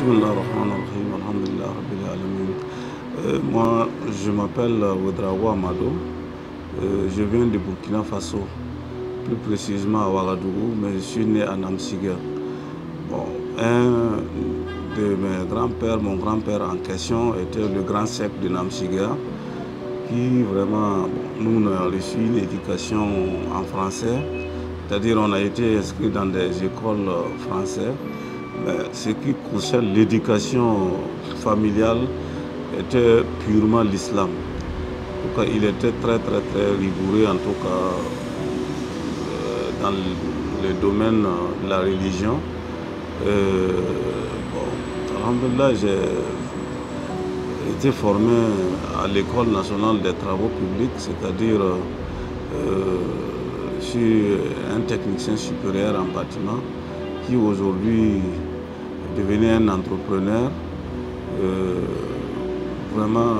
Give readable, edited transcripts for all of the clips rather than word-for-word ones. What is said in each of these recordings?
Bismillah ar-Rahman ar-Rahim, alhamdulillah rabbil alamin. Moi, je m'appelle Ouedraogo Amado. Je viens de Burkina Faso, plus précisément à Ouagadougou, mais je suis né à Namsiga. Bon, un de mes grands-pères, mon grand-père en question, était le grand sec de Namsiga, qui vraiment, nous, on a reçu une éducation en français, c'est-à-dire on a été inscrit dans des écoles françaises. Mais ce qui concerne l'éducation familiale était purement l'islam. En tout cas, il était très rigoureux, en tout cas, dans le domaine de la religion. Alhamdulillah, j'ai été formé à l'école nationale des travaux publics, c'est-à-dire je suis un technicien supérieur en bâtiment qui aujourd'hui est devenu un entrepreneur. Vraiment,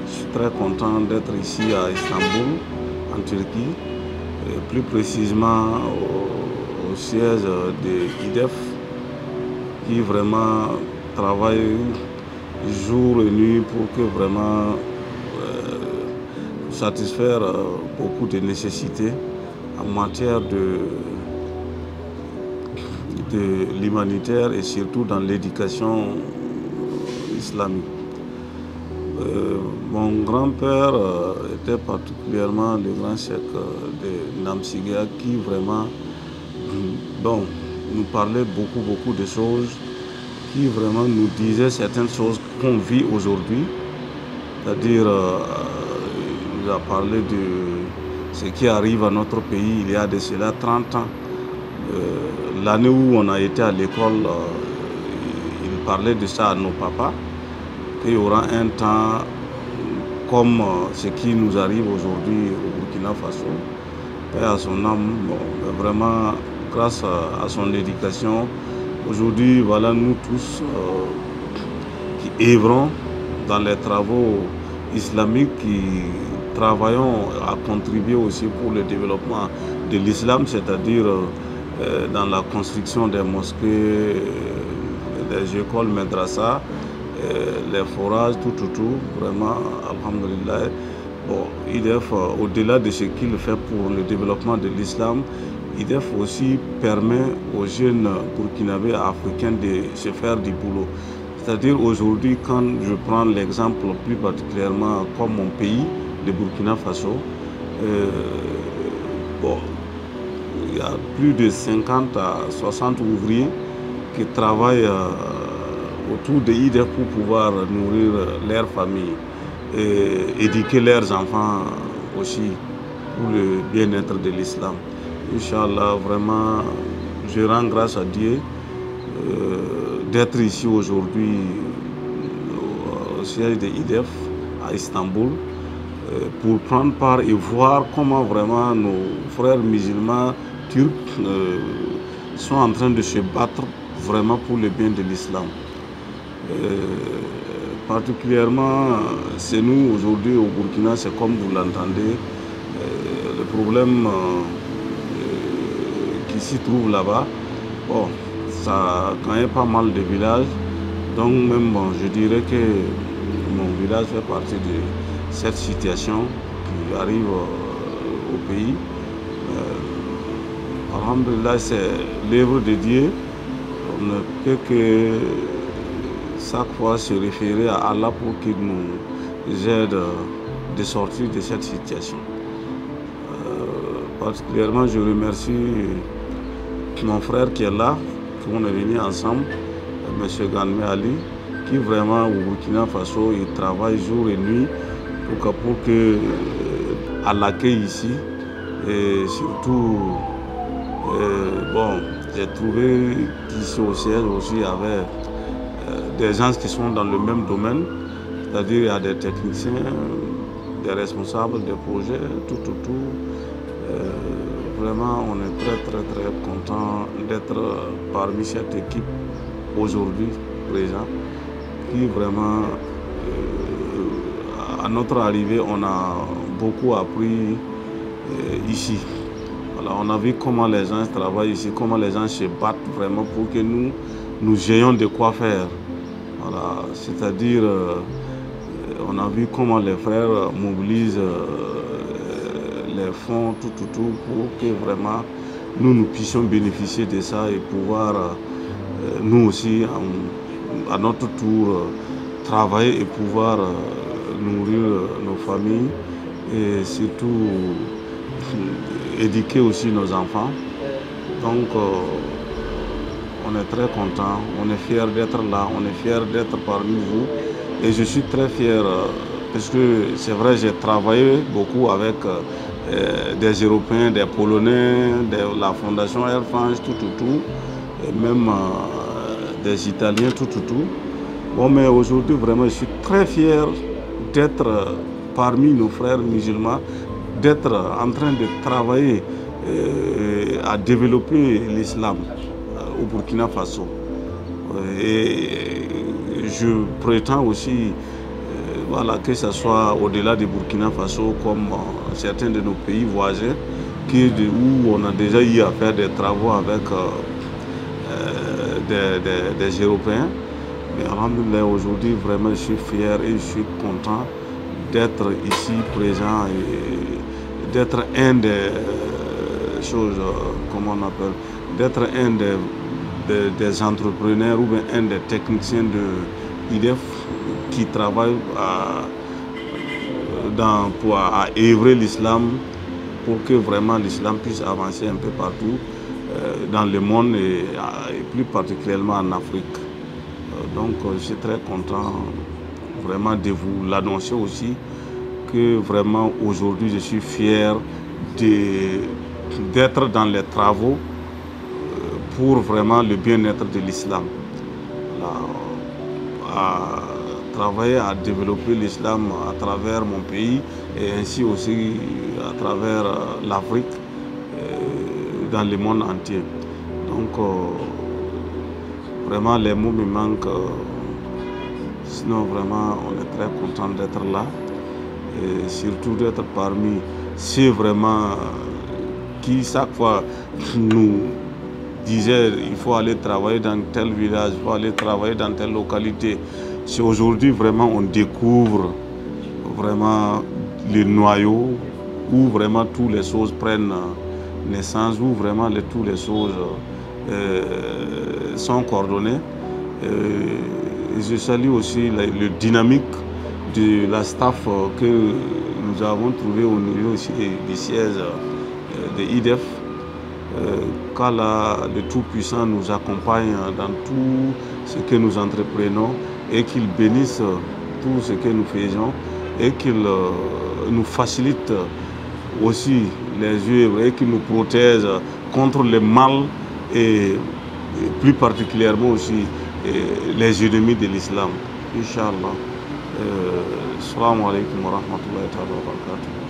je suis très content d'être ici à Istanbul, en Turquie, plus précisément au siège de IDEF, qui vraiment travaille jour et nuit pour que vraiment satisfaire beaucoup de nécessités en matière de l'humanitaire et surtout dans l'éducation islamique. Mon grand-père était particulièrement le grand cheikh de Namsiga qui vraiment nous parlait beaucoup de choses, qui vraiment nous disait certaines choses qu'on vit aujourd'hui. C'est-à-dire, il nous a parlé de ce qui arrive à notre pays il y a de cela 30 ans. L'année où on a été à l'école, il parlait de ça à nos papas, qu'il y aura un temps comme ce qui nous arrive aujourd'hui au Burkina Faso. Et à son âme, vraiment, grâce à son éducation, aujourd'hui, voilà, nous tous qui œuvrons dans les travaux islamiques, qui travaillons à contribuer aussi pour le développement de l'islam, c'est-à-dire dans la construction des mosquées, des écoles madrasa, les forages, tout, vraiment, alhamdulillah. Bon, IDEF, au-delà de ce qu'il fait pour le développement de l'islam, IDEF aussi permet aux jeunes burkinabés africains de se faire du boulot. C'est-à-dire aujourd'hui, quand je prends l'exemple plus particulièrement comme mon pays, le Burkina Faso, il y a plus de 50 à 60 ouvriers qui travaillent autour de l'IDEF pour pouvoir nourrir leur famille et éduquer leurs enfants aussi pour le bien-être de l'islam. Inch'Allah, vraiment, je rends grâce à Dieu d'être ici aujourd'hui au siège de l'IDEF à Istanbul pour prendre part et voir comment vraiment nos frères musulmans turcs sont en train de se battre vraiment pour le bien de l'islam. Particulièrement, c'est nous aujourd'hui au Burkina, c'est comme vous l'entendez, le problème qui s'y trouve là-bas, bon, ça a gagné pas mal de villages, donc même je dirais que mon village fait partie de cette situation qui arrive au pays. Alhamdulillah, c'est l'œuvre de Dieu. On ne peut que chaque fois se référer à Allah pour qu'il nous aide de sortir de cette situation. Particulièrement, je remercie mon frère qui est là, qu'on est venu ensemble, M. Ganme Ali, qui vraiment au Burkina Faso, il travaille jour et nuit pour que à l'accueil ici. Et surtout, j'ai trouvé qu'ici au siège aussi, il y avait des gens qui sont dans le même domaine, c'est-à-dire il y a des techniciens, des responsables des projets, tout. Vraiment, on est très content d'être parmi cette équipe aujourd'hui présent, qui vraiment, à notre arrivée, on a beaucoup appris ici. Voilà, on a vu comment les gens travaillent ici, comment les gens se battent vraiment pour que nous ayons de quoi faire. Voilà, c'est-à-dire, on a vu comment les frères mobilisent les fonds, tout, pour que vraiment nous puissions bénéficier de ça et pouvoir nous aussi, à notre tour, travailler et pouvoir nourrir nos familles et surtout éduquer aussi nos enfants. Donc, on est très content, on est fiers d'être là, on est fiers d'être parmi vous. Et je suis très fier parce que c'est vrai, j'ai travaillé beaucoup avec des Européens, des Polonais, de la Fondation Air France, tout, et même des Italiens, tout. Bon, mais aujourd'hui, vraiment, je suis très fier d'être parmi nos frères musulmans, d'être en train de travailler à développer l'islam au Burkina Faso. Et je prétends aussi voilà, que ce soit au-delà du Burkina Faso, comme certains de nos pays voisins, où on a déjà eu à faire des travaux avec des Européens. Mais alhamdoulilah, aujourd'hui, vraiment, je suis fier et je suis content d'être ici présent et d'être un des choses, comment on appelle, d'être un des entrepreneurs ou bien un des techniciens de IDEF qui travaille à œuvrer l'islam pour que vraiment l'islam puisse avancer un peu partout dans le monde et plus particulièrement en Afrique. Donc je suis très content vraiment de vous l'annoncer aussi que vraiment aujourd'hui je suis fier d'être dans les travaux pour vraiment le bien-être de l'islam. À travailler à développer l'islam à travers mon pays et ainsi aussi à travers l'Afrique, dans le monde entier. Donc vraiment les mots me manquent, sinon vraiment on est très content d'être là et surtout d'être parmi ceux vraiment qui chaque fois nous disaient il faut aller travailler dans tel village, il faut aller travailler dans telle localité. C'est aujourd'hui vraiment on découvre vraiment le noyau où vraiment toutes les choses prennent naissance, où vraiment toutes les choses sont coordonnées. Je salue aussi le dynamique de la staff que nous avons trouvé au niveau aussi du siège de IDEF. Qu'Allah, le Tout-Puissant, nous accompagne dans tout ce que nous entreprenons et qu'il bénisse tout ce que nous faisons et qu'il nous facilite aussi les œuvres et qu'il nous protège contre le mal et plus particulièrement aussi les ennemis de l'islam. Inch'Allah. Assalamu alaikum wa rahmatullahi wa barakatuh.